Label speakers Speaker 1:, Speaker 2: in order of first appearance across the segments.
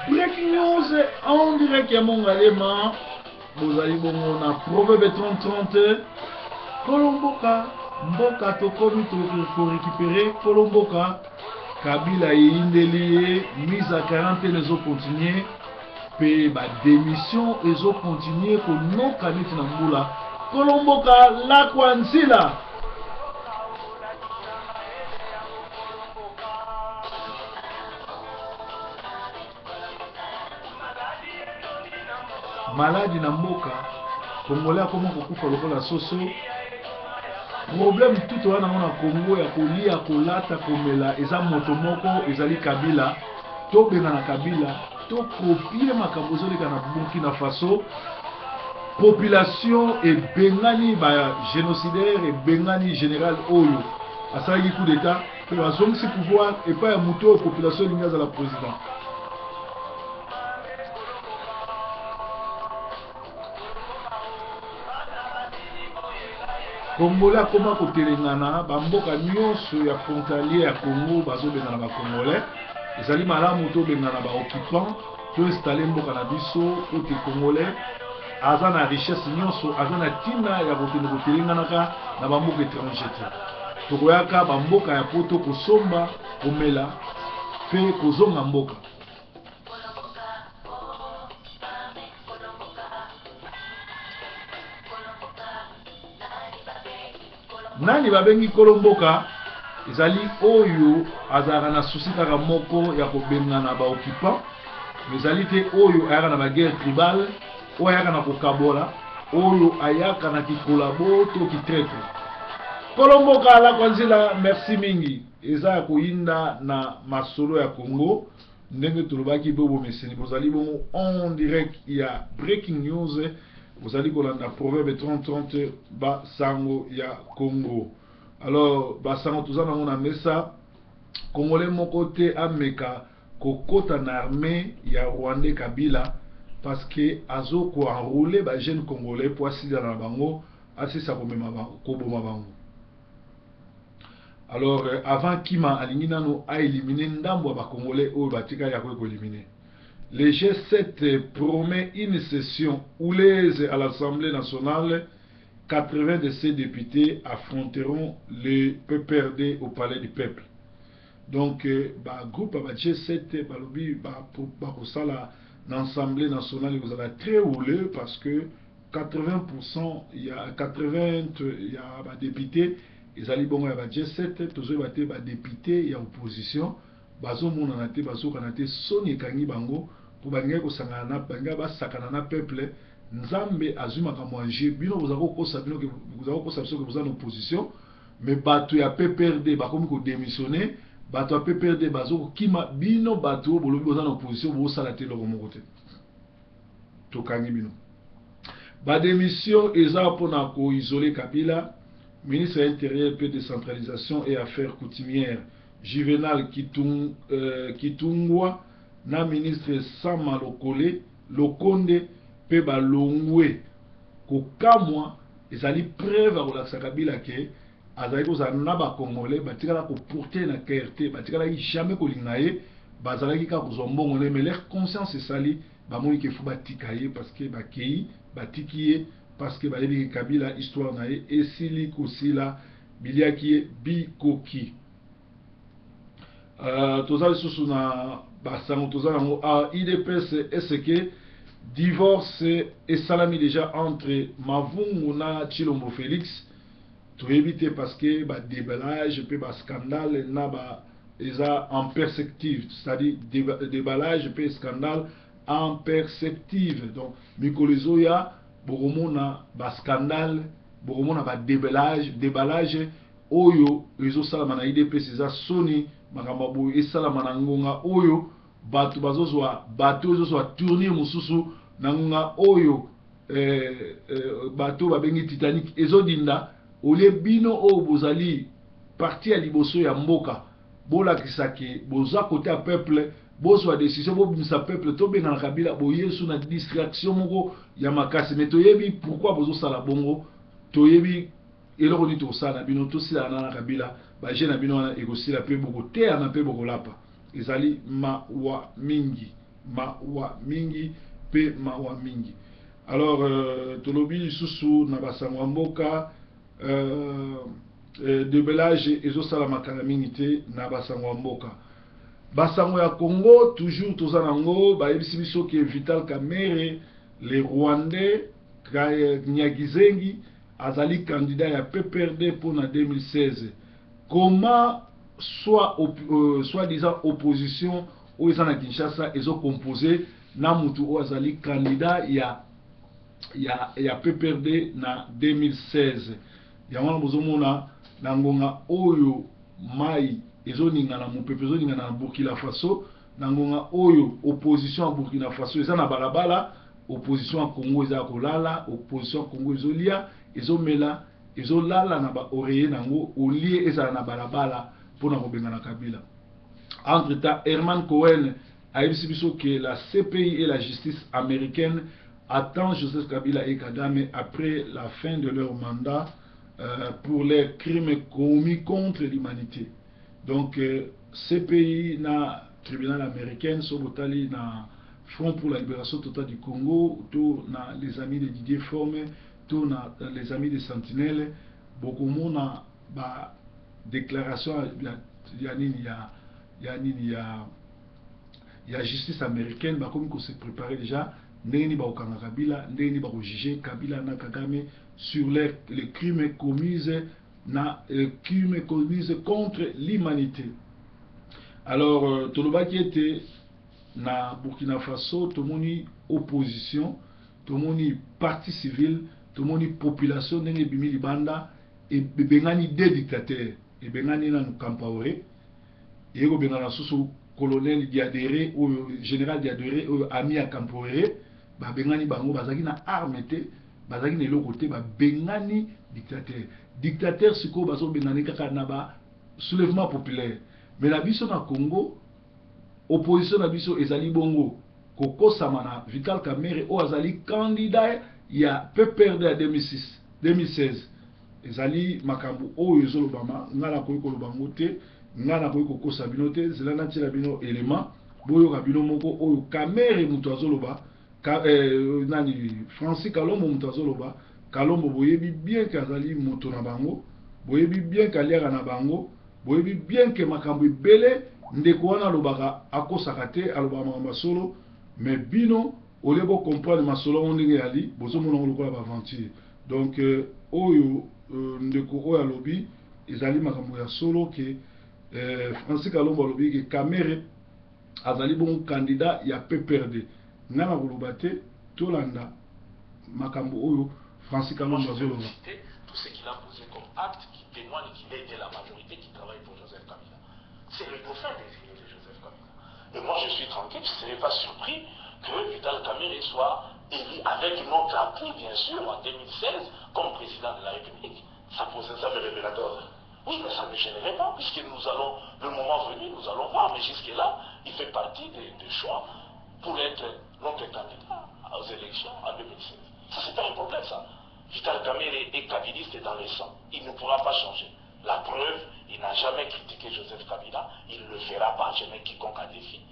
Speaker 1: Breaking news en direct ya Mongalema. Vous allez bon na proverbe 30-30. Kolomboka, mboka tokomi to récupérer Kolomboka. Kabila indeli mise à quarantaine les continuer. Pe ba démission ils ont continué ko non kaniti na mbula. Kolomboka la kwansila. Maladi na mboka Congolais akoma kokufa lokola soso. Problème tout wana na Congo ya kolia kolata komela eza moto moko ezali Kabila to benga na Kabila to copier makambo zoleka na Burkina Faso. Population et bengani ba génocidaire et bengani général oyo asali coup d'état pe bazongisi pouvoir et pas ya moto population lingaza la président. Congolais comment kotelengana bamboka nyonso ya frontalier ya Congo bazobengana ba Congolais ezali malamu to bengana ba occupant to installer mboka na biso ote Congolais aza na richesse nyonso aza na tina ya kokende kotelenganaka na bamboka étranger te tokoyaka bamboka ya poto kosomba komela pe kozonga mboka. Nani babengi Kolomboka ezali oyo azara na souci kaka moko ya kobengana ba occupant mais ezali te oyo ayaka na ba guerre tribale oyo ayaka na kokabola oyo ayaka na kikolabo to kitraite. Kolomboka la kwanzila merci mingi eza ya koyinda na masolo ya Congo ndenge tolobaki bobo meseni bozali bongo en direct ya breaking news. Vous allez kolanda proverbe 30-30 ba sango ya Congo. Alors ba sango tozana mona mesa Congolais moko te ameka kokota na armée ya Rwandais Kabila parce que azo ko enrôler ba jeune Congolais pour asida na bango asisa komema bango koboma bango. Alors avant Kima alingi nano a éliminer ndambo ba Congolais oyo batika ya ko éliminer. Le G7 promet une session houleuse à l'Assemblée nationale. 80 de ses députés affronteront le PPRD au Palais du Peuple. Donc, le groupe G7, pour l'Assemblée nationale, vous allez très houleux parce que 80%, il y a 80 députés, ils allaient bon à G7, tous les députés, il y a opposition. Bazo monanate bazo kanate soni kangi bango pour bangai ko sangana banga ba sakana na peuple nzambe azuma ka manger bino vous avez ko sabino que vous avez ko sabso que vous en opposition mais bato ya PPRD ba komi ko démissionner bato ya PPRD bazo kima bino bato bolobi vous en opposition vous salate lo mo côté to kangi bino ba démission eza pona ko isoler Kabila. Ministre de l'Intérieur et de décentralisation et affaires coutumières Juvenal Kitungwa na ministre Sama Lokonde pe balongwe kokamwa ezali preuve akolakisa Kabila ke azali kozala na ba Congolais batikala ko porter na KRT batikala jamais kolinga ye bazalaki ka kozwa mbongo mais leur conscience esali bamoni ke fu batika ye parce que bakei batiki ye parce que bayebi Kabila histoire na ye esili kosila biliaki ye bikoki. Tozali susu na basango tozali ngo IDPS SK divorce et salami déjà entre Mavungu na Chilombo Félix to éviter parce que ba déballage pe ba scandale na ba eza en perspective, c'est-à-dire déballage pe scandale en perspective. Donc mikolizoya boromona ba scandale boromona ba déballage oyo ezo salama na IDPS eza soni makambo boyo esalama na ngonga oyo bato bazozwa tourner mususu na ngonga oyo bato babengi Titanic ezodinda ole bino oyo bozali parti ya liboso ya mboka bolakisa ke boza kote ya peuple bozwa décision bobimisa peuple tobenga na Kabila boyesu na distraction moko ya makasi mais toyebi pourquoi bozosala bongo toyebi eloko ni tosala bino tosila na Kabila ba jeune bino wana ekosila pe boko te na pe boko lapa ezali mawa mingi mawa mingi pe mawa mingi. Alors tolobi susu na basango mboka débellage ezosala makala mingi te na basango mboka. Basango ya Congo toujours toza nango bayebisi biso ke Vital Kamerhe les Rwandais Nyagizengi azali candidat ya PPRD pour na 2016. Comment soi-disant opposition ou na Kinshasa ezo composé na mutu o azali candidat ya PPRD na 2016. Yango bozomona na ngonga oyo mai ezo ningana mupepe ezo ningana na Burkina Faso, na ngonga oyo opposition ya Burkina Faso eza na balabala, opposition ya Congo eza kolala, opposition ya Congo ezolia, ezomela, ezolala na ba oreiller nango olie eza na balabala pona kobengana Kabila. Entre-temps, Herman Cohen a expliqué que la CPI et la justice américaine attendent Joseph Kabila et Kagame après la fin de leur mandat pour les crimes commis contre l'humanité. Donc, CPI na tribunal américain, Sobotali na Front pour la libération totale du Congo, tout na les amis de Didier Formé, tout na les amis de Sentinelle, beaucoup de monde ba déclaration il y a justice américaine bah comme qu'on s'est préparé déjà ndeni ba okanga Kabila ndeni ba juger Kabila na Kagame sur les crimes commis contre l'humanité. Alors toloba qui était na Burkina Faso tomoni opposition tomoni parti civil tomoni population ndenge bimi libanda et bengani des dictateurs et bengani na Kampaoré et ko bengana susu colonel Diadéré ou général Diadéré ou ami à Kampaoré ba bengani bango bazaki na arme te bazaki na eloko te ba bengani dictateur siko bazo bengani kaka na ba soulèvement populaire. Mais la biso na Congo opposition na biso ezali bongo kokosama na Vital Kamerhe o azali candidat ya PPRD à 2016 ezali makambo oyo ezolobama ngana koyi kolobango te ngana koyi kokosa bino te zela na tila bino élément boyo ka bino moko oyo Kamerhe muto azoloba nani Francis Kalombo muto azoloba Kalombo boyebi bien que azali moto na bango boyebi bien que aliaka na bango boyebi bien que makambo ebele ndeko wana alobaka akosaka te alobaka makambo solo mais bino olebo comprendre masolo ndenge yali bozomona lokola ba aventure. Donc oyo ndeko oyo alobi ezali makambo ya solo ke Francis Kalombo alobi ke Kamerhe azali bon candidat ya PPRD ngana koloba te tolanda makambo oyo Francis Kalombo azoloba.
Speaker 2: Tout ce qu'il a posé comme acte qui témoigne qu'il est de la majorité qui travaille pour Joseph Kabila. C'est le dauphin désigné de Joseph Kabila. Et moi je suis tranquille, je ne serais pas surpris que Vital Kamerhe soit élu avec notre appui, bien sûr, en 2016, comme président de la République. Ça me révélateur. Oui, mais ça ne me gênerait pas, puisque nous allons, le moment venu, nous allons voir. Mais jusque-là, il fait partie des choix pour être notre candidat aux élections en 2016. Ça, c'est pas un problème, ça. Vital Kamerhe est kabiliste dans le sang. Il ne pourra pas changer. La preuve, il n'a jamais critiqué Joseph Kabila. Il ne le fera pas, jamais quiconque a défi.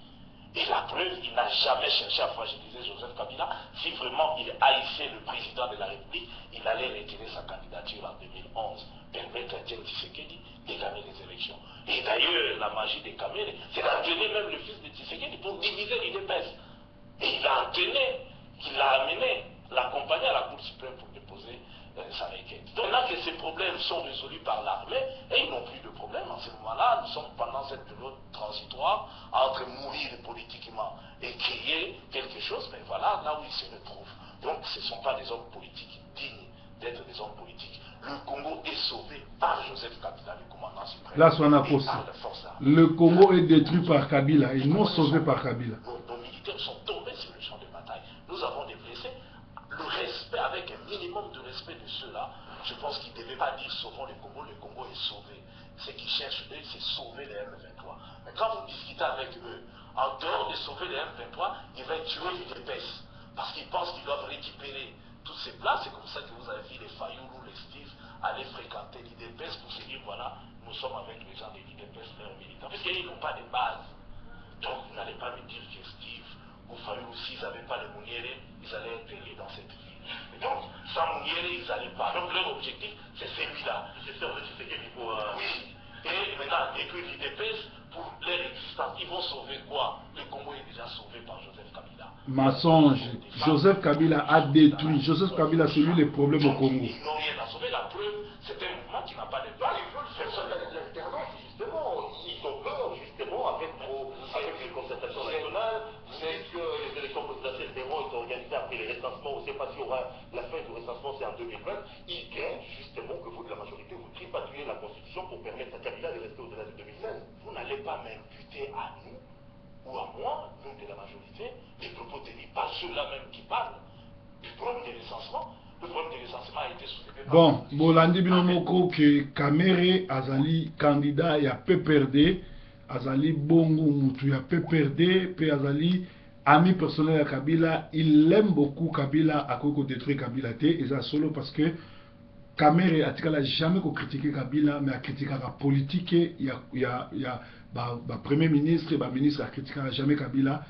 Speaker 2: Et la preuve, il n'a jamais cherché à fragiliser Joseph Kabila. Si vraiment il haïssait le président de la République, il allait retirer sa candidature en 2011, permettre à Etienne Tshisekedi de gagner les élections. Et d'ailleurs, la magie de Kamerhe, c'est d'entraîner même le fils de Tshisekedi pour diviser l'UDPS. Et il a entraîné, il l'a amené, l'accompagné à la Cour suprême pour déposer sa requête. Donc là que ces problèmes sont résolus par l'armée, et ils n'ont plus de problème. En ce moment-là, nous sommes pendant cette période transitoire entre mourir politiquement et créer quelque chose, mais voilà, là où ils se retrouvent. Donc ce ne sont pas des hommes politiques dignes d'être des hommes politiques. Le Congo est sauvé par Joseph Kabila, le commandant suprême.
Speaker 1: Là, le Congo est détruit par Kabila et non sauvé par Kabila.
Speaker 2: Nos militaires sont tombés sur le champ de bataille. Nous avons des blessés. Le respect, avec un minimum de respect de ceux-là, je pense qu'ils ne devaient pas dire sauvons le Congo est sauvé. Ce qu'ils cherchent, eux, c'est sauver les M23. Mais quand vous discutez avec eux, en dehors de sauver les M23, ils veulent tuer l'UDPS. Parce qu'ils pensent qu'ils doivent récupérer toutes ces places. C'est comme ça que vous avez vu les Fayoulou, les Steve aller fréquenter l'UDPS pour se dire voilà, nous sommes avec les gens de l'UDPS, leurs militants. Parce qu'ils n'ont pas de base. Donc vous n'allez pas me dire que Steve s'ils n'avaient pas les Mouniéré, ils allaient être élus dans cette ville. Et donc, sans Mouniéré, ils n'allaient pas. Donc leur objectif, c'est celui-là. C'est sûr, c'est ce qu'il faut... Oui. Et maintenant, et puis l'IDPS, pour leur existence, ils vont sauver quoi? Le Congo est déjà sauvé par Joseph Kabila.
Speaker 1: Mensonge. Joseph Kabila a détruit. Joseph Kabila, c'est lui le problème au Congo.
Speaker 2: Ils n'ont rien à sauver. La preuve, c'est un mouvement qui n'a pas de base. Ils veulent faire ça dans l'alternance, justement. Ils ont peur, justement, avec les concertations nationales. Vous savez que les élections présidentielles seront organisées après les recensements. On ne sait pas s'il y aura la fin du recensement, c'est en 2020. Ils craignent, justement, que vous, de la majorité, vous tripatouillez la Constitution pour permettre à Kabila de rester au-delà de 2016. Vous n'allez pas m'imputer à nous ou à moi, nous de la majorité, les propos tenus par ceux-là même qui parlent du problème des recensements. Le problème des recensements a été soulevé par...
Speaker 1: Bon, Bolandi Binomoko que Kamere Azali candidat ya PPRD, Azali Bongo Moutou ya PPRD, puis Azali ami personnel à Kabila, il aime beaucoup Kabila à cause de détruire Kabila T, et ça solo parce que Kamere a jamais critiqué Kabila, mais a critiqué la politique, il y a premier ministre, ministre a critiqué jamais Kabila.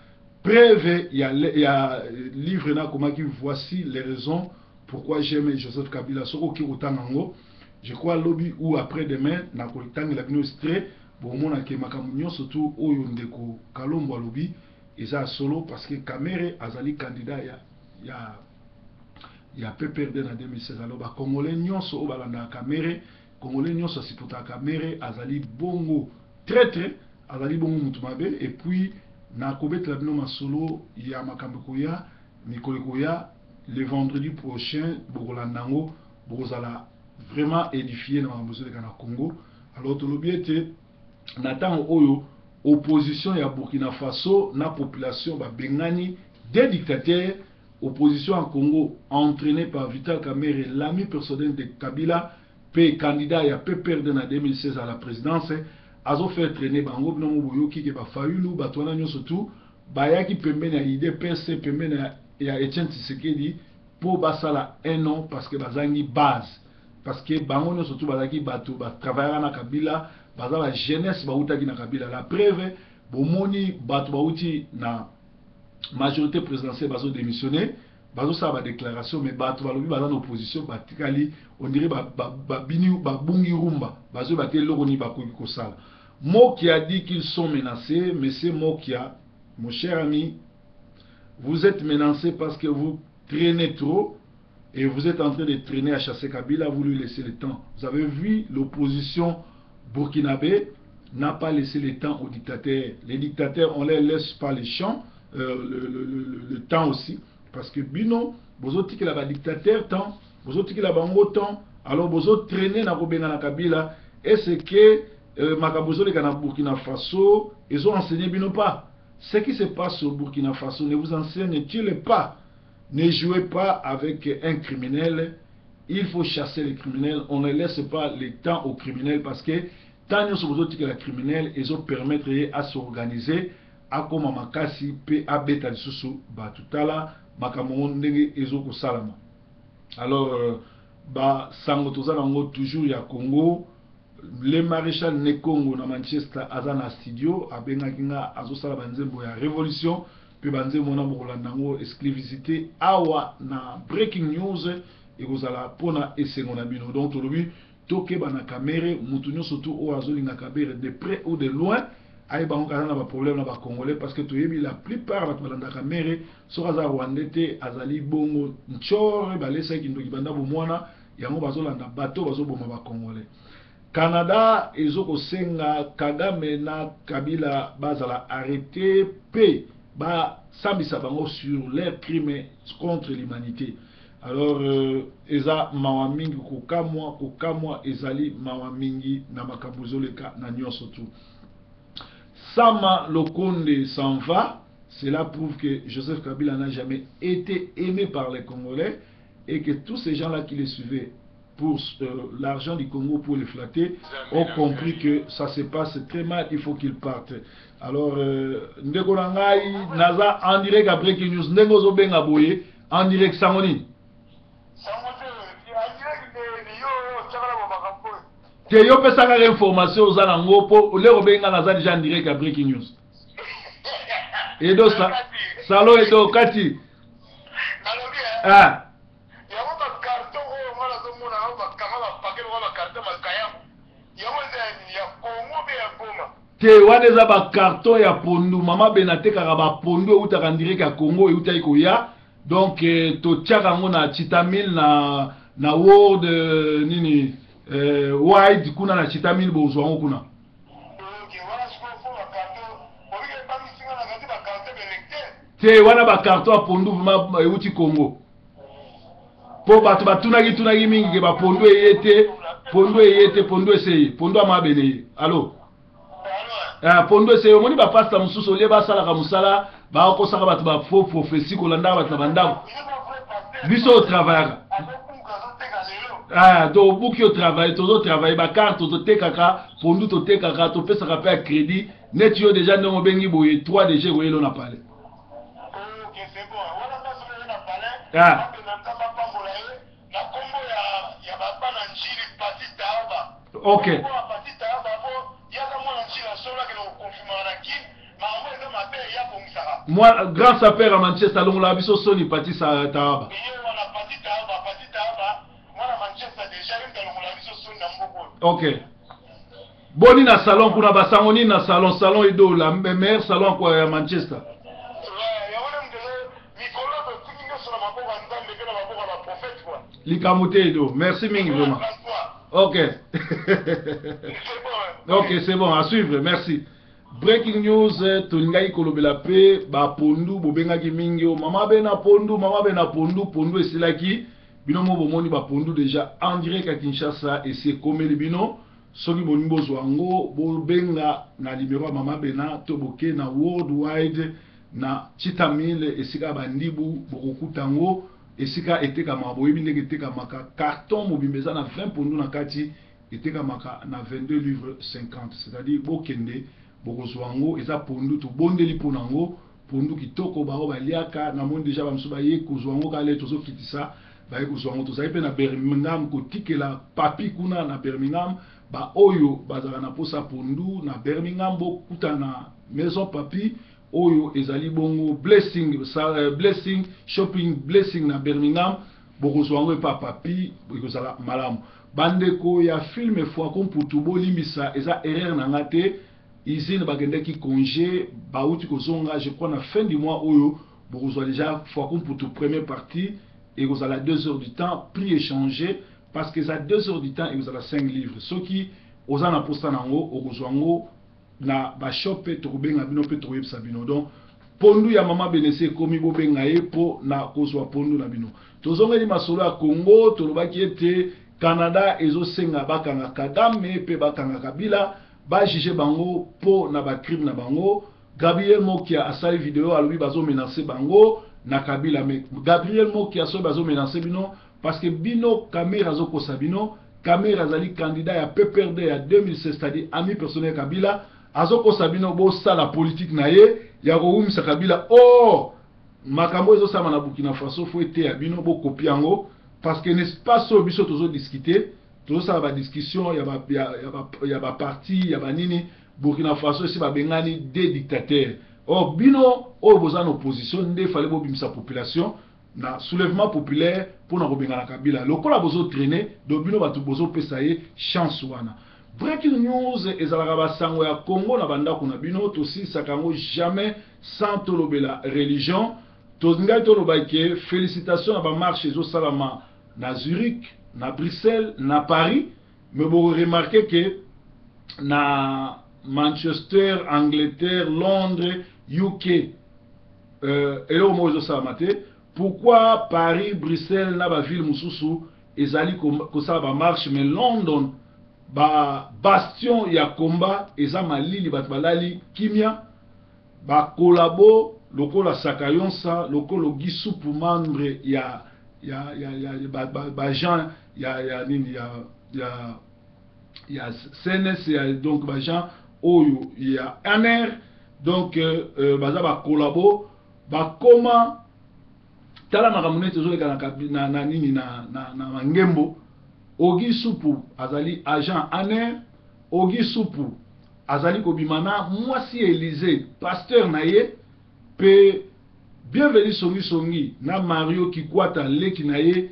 Speaker 1: Preuve, il y a livre là comment qui voici les raisons pourquoi j'aime Joseph Kabila. Je crois lobby ou après-demain, na kolitang la binostré, bon mon ke makamunyo surtout oyo ndeko Kalombo lobby, et ça solo parce que Kamere azali candidat ya PPRD en 2016. Alors ba Congolais nyonso o balanda Kamere, Congolais nyonso sipota Kamere azali bongo très azali bongo mutumabe, et puis na kobet la bino masolo ya makambo koya mikolo koya le vendredi prochain bokolandango bokozala vraiment édifié dans la besoin de Congo. Alors tout l'objet Nathan oyo opposition ya Burkina Faso na population ba bengani des dictateurs. Opposition en Congo entraînée par Vital Kamerhe, l'ami personnel de Kabila, puis candidat ya PPRD en 2016 à la présidence. Azo fait traîner bango bino boyoki ke ba fayulu batwana nyo surtout bayaki pembeni ya IDPS pembeni ya Etienne Tshisekedi pour basala un an parce que bazangi base, parce que bango nyo surtout bazaki bato ba travailler na Kabila baza la jeunesse bautaki na Kabila. La preuve bomoni bato bauti na majorité présidentielle bazo démissionner bazo sa ba déclaration, mais bato balobi baza na opposition batikali on dirait bungi rumba bazo baté loroni bakoki kosala. Moki a dit qu'ils sont menacés, mais c'est Mokia, mon cher ami, vous êtes menacés parce que vous traînez trop et vous êtes en train de traîner à chasser Kabila, vous lui laissez le temps. Vous avez vu, l'opposition burkinabé n'a pas laissé le temps aux dictateurs. Les dictateurs, on ne les laisse pas les champs, le temps aussi, parce que bino, vous autres qui la dictateur temps, vous autres qui la bango temps, alors vous autres traînez na Kabila, et c'est que Makabozo les Burkina Faso, ils ont enseigné bino pas. Ce qui se passe au Burkina Faso ne vous enseigne-t-il pas? Ne jouez pas avec un criminel. Il faut chasser les criminels. On ne laisse pas le temps aux criminels parce que tant que les criminels, ils ont permettre à s'organiser. À comme Makasi, P. A. Beta de Soussou, Batutala, Makamon, Ezo Salama. Alors, Sangotoza Nango, toujours, il y a Congo. Le maréchal Nekongo na Manchester azana studio abenga kinga azosala banzembo ya révolution pe banzembo na bokolandango exclusivité awa na breaking news ekozala pona esengo na bino. Donc tolobi toke bana Kamere mutu nyonso tu o azolinga Kabere de près ou de loin ay bango kana na ba problème na ba congolais parce que toyebi la plupart ba balanda Kamere so aza rwandete azali bongo nchore balesa kindoki banda bo mwana yango bazolanda bato bazoboma ba congolais. Canada ezoko senga Kagame na Kabila bazala arrêté pe ba sambisa bango sur leurs crimes contre l'humanité. Alors eza mawamingi kokamwa ezali mawamingi na makambuzo leka na nyonso tout. Sama Lokonde s'en va, cela prouve que Joseph Kabila n'a jamais été aimé par les Congolais et que tous ces gens-là qui les suivaient pour l'argent du Congo pour les flatter, ont compris que ça se passe très mal, il faut qu'ils partent. Alors, Ndeko Nangai, Naza, en direct à Breaking News, Ndeko Zobenga Boye, en direct Sangoni. Te yo pe saka information aux anango po le Robenga Naza déjà en direct à Breaking News. Et donc ça, Salon Edo Kati. Ah. Te wana eza ba carton ya pondu mama benateka ba pondu utaka ndire ka Congo e utai ko ya donc to tiaka ngo na chitamil na word nini wide kuna na chitamil bozwa ngo kuna te wana ba carton ya pondu mama e uti Congo po bato batunaki mingi ke ba pondu eyete pondu eseye pondu amabele allo pondo se omoni ba pasta mususu le ba sala ka musala ba ko saka batu ba faux prophétie ko landa ba tabanda biso travail do buki au travail to travail ba carte to tekaka pondu to tekaka to pesa ka pa crédit net yo déjà ndongo bengi boye 3 DG ko yelo na pale
Speaker 2: OK c'est bon wala ba so na pale
Speaker 1: OK moi grand sapeur à Manchester long la biso soni pati sa taaba OK boni na salon kuna basangoni na salon edo la meilleur salon quoi à Manchester likamote edo merci mingi vraiment OK OK c'est bon à suivre merci. Breaking news, toningai kolobela pe ba pondu bobengaki mingi o mama bena pondu pondu esilaki bino mo bomoni ba pondu déjà en direct à Kinshasa et c'est comme le bino soki bonimbo zwango bobenga na numéro mama bena to boke na worldwide na chitamile esika bandibu bokutango esika eteka maboyebi ndenge eteka maka carton mobimbeza na 20 pondu na kati eteka maka na 22 livres 50 c'est-à-dire bokende bokozwango eza pondu to bondeli ponango pondu kitoko bao baliaka na monde déjà bamsuba ye kozwango kale tozo kitisa ba kozwango to pe na Birmingham ko tikela papi kuna na Birmingham ba oyo bazala na posa pondu na Birmingham bo kutana maison papi oyo ezali bongo blessing blessing shopping blessing na Birmingham bokozwango pa papi bokozala malamu bandeko ya film fois comme pour tubo limisa eza erreur na ngate usine bakendaki congé bauti kozonga je crois na fin du mois oyo bokozwa déjà fois comme pour tout première partie et vous allez 2 heures du temps prix échangé parce que ça 2 heures du temps et vous allez 5 livres ceux qui oza na posta nango okozwango na ba shop to benga bino pe to yebsa bino donc pondu ya mama benese komi bo benga ye po na kozwa pondu na bino tozonga ni masolo ya Congo to lobaki ete Canada ezosenga bakanga Kagame pe bakanga Kabila ba juger bango po na ba crime na bango. Gabriel Mokia a sali vidéo à lui bazo menacer bango na Kabila mais Gabriel Mokia so bazo menacer bino parce que bino caméra zo ko sabino caméra zali candidat ya PPRD ya 2016 c'est-à-dire ami personnel Kabila azoko sabino bo sala politique na ye ya ko umisa Kabila makambo ezo sama na Burkina Faso fo ete ya bino bo copiango parce que n'est pas so biso tozo discuter tout ça va discussion il y a parti il y a nini Burkina Faso si ba bengani des dictateurs bino boza en opposition ndé fallait bo bimisa population na soulèvement populaire pour na bengana Kabila lokola bozo traîner do bino batu bozo pesaye chance wana. Breaking news ezalaka basango ya Congo na banda kuna bino to si sakango jamais sans tolobela religion to ngai tolobake félicitations na ba marche ezo salama na Zurich na Bruxelles, na Paris, mais vous remarquez que na Manchester, Angleterre, Londres, UK, et au moins pourquoi Paris, Bruxelles, na ba ville mususu, ezali ko ça ba marche, mais London, ba bastion ya combat, eza malili bat balali kimia, ba collabo, lokola sakayonsa, lokolo gisu pour membre ya Jean il y a CNS donc Jean Oyo il y a ANR donc baza ba collabo ba comment tala makamune tozole na nini na ngembo Ogi Supu azali agent ANR Ogi Supu azali kobimana mwasi Élysée pasteur na ye pe bienvenue songi na Mario Kikwata leki na ye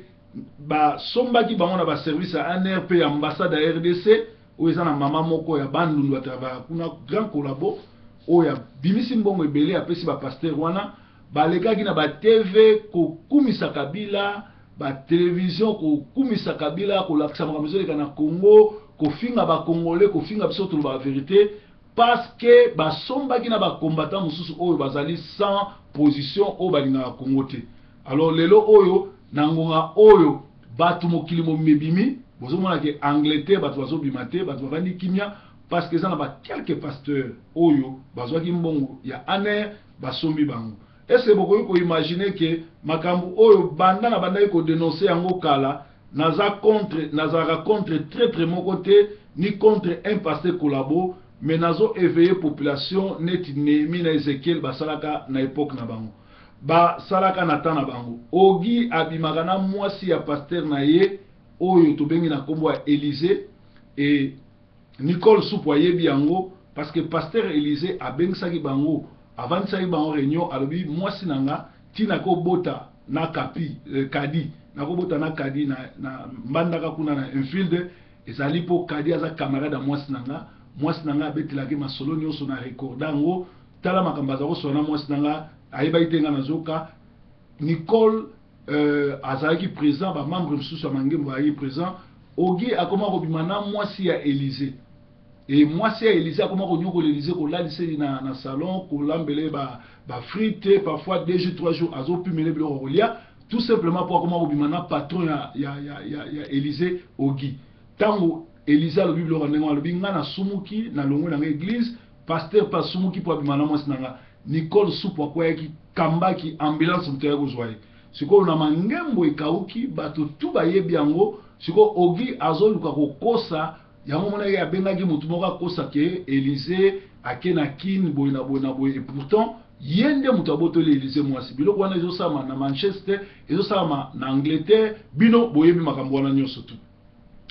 Speaker 1: ba sombaki bango na ba service à NRP ambassade à RDC o ezana mama moko ya bandundu ataba kuna grand collabo o ya bimisi mbongo ebele apesi ba pasteur wana balekaki na ba TV ko kumisa Kabila ba télévision ko kumisa Kabila ko lakisa makambo na Congo ko finga ba congolais ko finga biso to ba vérité parce que ba sombaki na ba combattant mususu oyo bazali sans position o balinga Congo te. Alors lelo oyo nangonga oyo batu mokili mo mebimi bozomona ke Angleterre batu bazobima te batu bavandi kimia parce que ça na ba quelques pasteurs oyo bazwaki mbongo ya aner basombi bango. Est-ce que vous pouvez imaginer que makambu oyo banda na banda ko dénoncer yango kala naza contre très mon côté ni contre un pasteur collabo mais nazo éveiller population net Néhémie na Ezekiel basalaka na époque na bango ba salaka na tana bango ogi abimaka na mwasi ya pasteur na ye oyo tobengi na kombo ya Élysée et Nicole Soupo yebi yango parce que pasteur Élysée abengisaki bango avant ça bango réunion alobi mwasi nanga tina ko bota na kapi kadi na ko bota na kadi na mbandaka kuna na infield ezali po kadi aza camarade mwasi nanga betelaki masolo nyonso na recordango tala makambo za ko sona mwasi nanga ayeba itenga nazoka Nicole azalaki présent ba membre mususu ya mangembo ayi présent ogi akoma ko bimana mwasi ya Élysée et mwasi ya Élysée akoma ko nyoko l'Élysée ko lalise na salon ko lambele ba frites parfois 2 jours 3 jours azo pumele bilo rolia tout simplement pour akoma ko bimana patron ya Élysée ogi tango Élysée le bible renengo le binga na sumuki na longo na église pasteur pas sumuki pour bimana mwasi nanga Nicole Soupo kwa yaki kambaki ambulance mtaya kozwaye siko na mangembo ekauki bato tuba yebi yango siko ogi azoluka kokosa yango mona ya bengaki mutu moko akosa ke Élysée akena kin boyna boy et pourtant yende mutu abotoli Élysée mwasi biloko wana ezosama na Manchester ezosama na Angleterre bino boyebi makambo wana nyonso tu.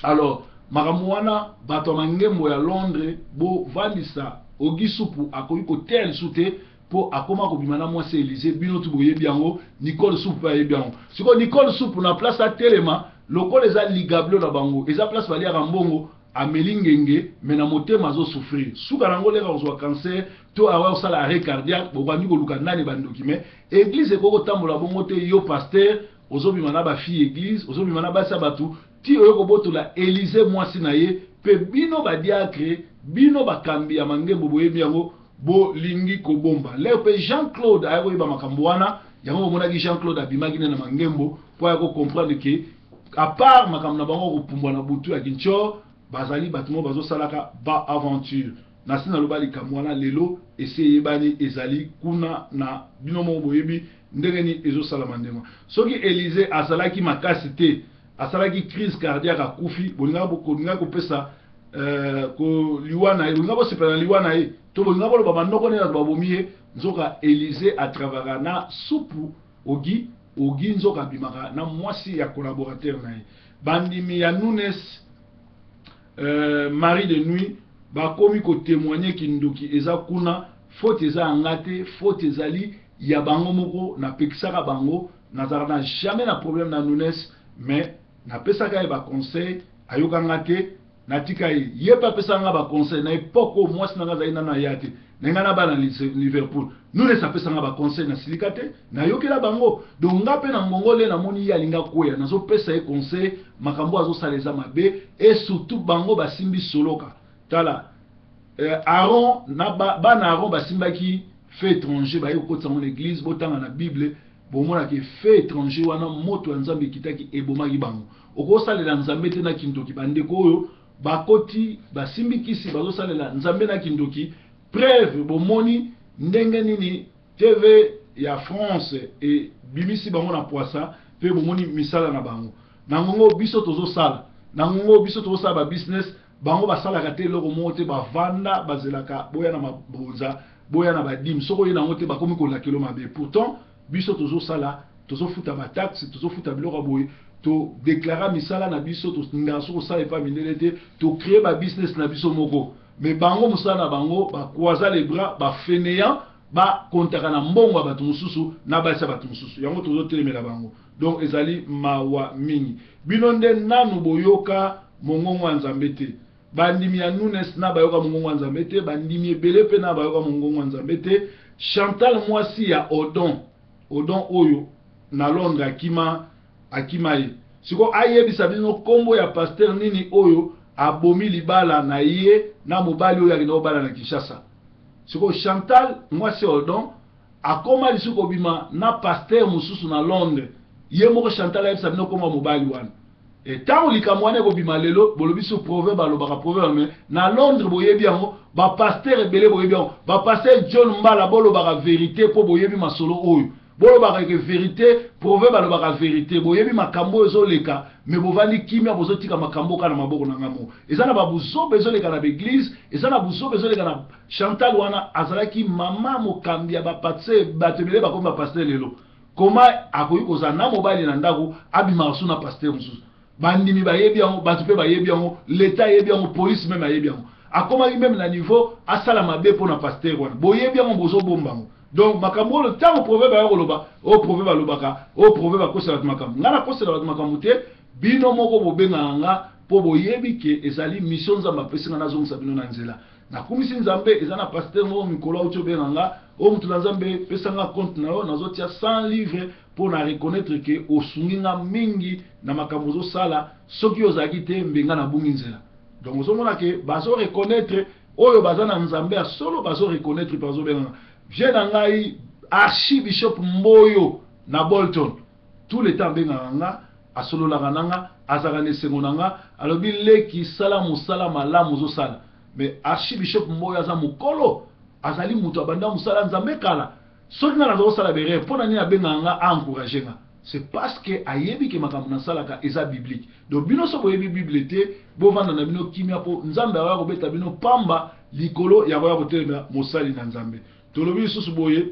Speaker 1: Alors makambo wana bato mangembo ya Londres bo vandisa ogi Soupo akoyi ko tel soute pour akoma ko bimana mwasi Élysée bino tu boyebi yango Nicole Soupo ayebi yango siko Nicole Soupo na place a telema lokole eza ligable na bango eza place bali ya mbongo amelingenge mena motema zo souffrir suka nango leka ozwa cancer to awa osala arrêt cardiaque bokandi ko luka nani bandoki mais église ekoko tambola bongo te yo pasteur ozobima na ba fille église ozobima na basa batu ti oyo ko botola Élysée mwasi na ye pe bino ba diacre bino bakambi ya mangembo boyebi yango bo lingi ko bomba leo pe Jean-Claude ayo ba makambo wana yango monaki Jean-Claude abimaki na mangembo po ya ko comprendre que à part makambo na bango ko pumbwa na butu ya Kincho bazali batimo bazo salaka ba aventure nasina lobali kamwana lelo essayé bani ezali kuna na binomo boyebi ndengeni ezo salama ndema soki Élysée asalaki makasi te asalaki crise cardiaque akufi bolinga ko pesa ko liwana bolinga bo sepela liwana e to bolinga bo ba ndoko ne ba bomiye nzoka Élysée à travers na Soupo ogi nzoka bimaka na mwasi ya collaborateur na ye bandimi ya Nunes Marie de nuit bakomi ko témoigner kindoki eza kuna faute eza angate faute ezali ya bango moko na pekisaka bango nazara na jamais na problème na Nunes mais na pesaka ba conseil ayoka ngate natika ye pa pesanga ba conseil na époque au moins na ngaza na yate nenga na bana Liverpool Nunes apesanga ba conseil na silikate na yokela bango donc ngape na ngongole na moni ya linga koya nazo pesa e conseil makambo azo saleza mabe et surtout bango basimbi soloka tala Aaron na bana Aaron basimbaki fait étranger ba yokotsa mon église botanga na Bible bomona ke fait étranger wana moto ya Nzambe kitaki ebomaki bango okosalela Nzambe te na kindoki bandeko oyo bakoti basimbikisi bazosalela Nzambe na kindoki preuve bomoni ndenge nini TV ya France et bimisi bango na poisa pe bomoni misala na bango nangongo biso tozosala ba business bango basala kate loko mote ba vanda bazelaka boya na mabonza boya na badim soko yena ngote bakomi ko lakelo mabe pourtant biso tozosala tozofuta ba taxe tozofuta biloko boye to déclarer misala na biso to ngaso ko sala pa minelete to créer ba business na biso moko mais bango musala na bango ba croiser les bras ba fainéant ba kontaka na mbongo ya bato mosusu na basi ya bato mosusu yango tozotelemela bango. Donc ezali mawa mingi bino nde nanu boyoka mongongo ya Nzambe te. Bandimi ya Nunes na bayoka mongongo ya Nzambe te, bandimi ebele pe na bayoka mongongo ya Nzambe te. Chantal mwasi ya Odon oyo na Londres akima ye. Siko ayebisa bino kombo ya pasteur nini oyo abomi libala na ye na mobali oyo akina obala na Kinshasa. Siko Chantal mwasi Odon akoma lisuko bima na pasteur mususu na Londres. Ye moko Chantal ayebisa bino kombo mobali wana. Et tant likambo wana ko bima lelo bolobi so proverbe alobaka proverbe mais na Londres boyebi yango ba pasteur ebele boyebi yango ba pasteur John Mbala bolobaka vérité po boyebi masolo oyo. Bolobaka ke vérité proverbe alobaka vérité boyebi makambo ezoleka mais bovandi kimia bozotika makambo kana maboko na ngamo. Eza na babuzo bezoleka na l'église, eza na buzo bezoleka na Chantal wana azalaki mama mokambi ya ba pasteur batebele bakomba pasteur lelo. Koma akoyi kozana mobali na ndako abima suna pasteur mususu. Bandimi bayebi yango batu pe bayebi yango l'état yebi yango police même ayebi yango akomaki même na niveau asala mabe pona pasteur wana boyebi yango bozo bombango. Donc makambo le temps proverbe ya koloba o proverbe alobaka o proverbe akosela makambo ngana kosela makambo te bino moko bobenga nga po boyebi ke ezali mission Nzambe apesinga na zonga bino na nzela na kumisi Nzambe ezana pasteur mo mikolo auto benga nga o mutu na Nzambe pesanga compte na yo nazotia 100 livres pour na reconnaître que osunginga mingi na makambo zo sala soki ozaki te mbenga na bungi nzela. Donc ozomona ke bazo reconnaître oyo bazana Nzambe a solo bazo reconnaître bazo benga je na ngai archibishop Mboyo na Bolton tout le temps benga nga asolo la nanga azakane sengonanga alobi leki sala musala malamu zo sala mais archibishop Mboyo aza mukolo azali mutu abanda musala Nzambe kala. Soki na nazo sala bere pona ni abenga nga encourager nga c'est parce que ayebi ke makambo na salaka eza biblique. Donc bino so boyebi bible te bovanda na bino kimia po Nzambe awa ko beta bino pamba likolo ya koya kotelema mosali na Nzambe. Tolobi susu boye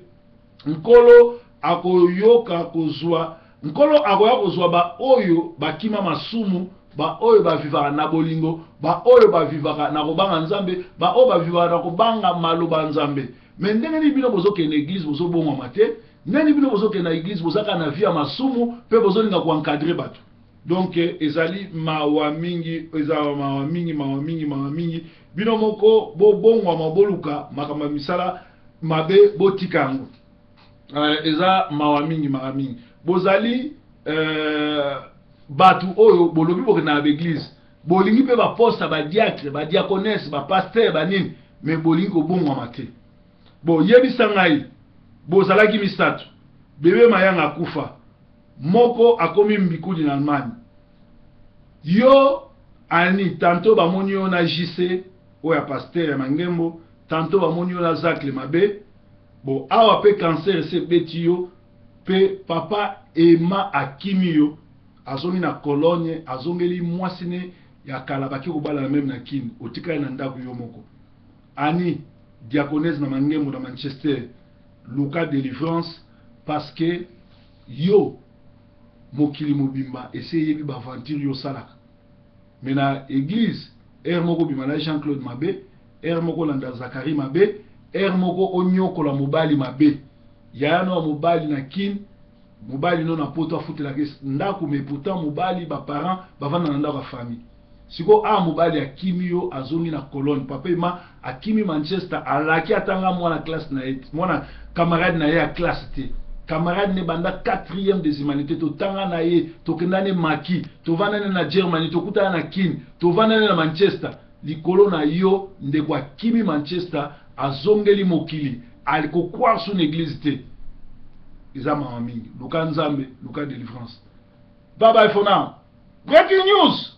Speaker 1: nkolo akoyoka kozwa nkolo akoya kozwa ba oyo bakima masumu ba oyo ba vivaka na bolingo ba oyo ba vivaka na kobanga Nzambe ba oyo ba vivaka na kobanga maloba Nzambe. Mais ndenge ni bino bozoke na église bozo bongo mate ndenge bino bozoke na église bozaka na via masumu pe bozolinga ko encadrer bato. Donc ezali mawa mingi ezala mawa mingi bino moko bo bongo maboluka makamba misala mabe botikango eza mawa mingi bozali batu oyo bolobi boke na église bolingi pe ba poste ba diacre ba diaconesse ba pasteur ba nini mais bolingi ko bongo mate. Bon, yebisa ngai bozalaki misato bebe mayanga akufa moko akomi mbikuli na Allemagne yo ani tanto bamoni yo na JC oya pasteur ya Mangembo tanto bamoni yo na Zacle mabe bon awa pe cancer se beti yo pe papa ema akimi yo azongi na Cologne azongeli mwasine ya kala baki kobala même na kini otika na ndako yo moko ani diaconesse na Mangembo na Manchester Luka délivrance parce que yo mokili mobimba essayer bi ba aventure yo salaka mais na église moko bima na Jean-Claude Mabe moko landa Zakari Mabe moko onyoko la mobali mabe ya no mobali na kin mobali no na poto afutela ke ndako mais pourtant mobali ba parents bavanda na ndako famille. Siko mobali akimi yo azongi na Cologne papa ma akimi Manchester alaki atanga mwana classe na et mwana camarade na ye ya classe te camarade ne banda 4e des humanités to tanga na ye to kendane maki to vana na Germany to kutana na kin to vana na Manchester likolo na yo ndeko akimi Manchester azongeli mokili aliko croire son église te izama mingi Luka Nzambe Luka délivrance. Bye bye for now. Breaking news.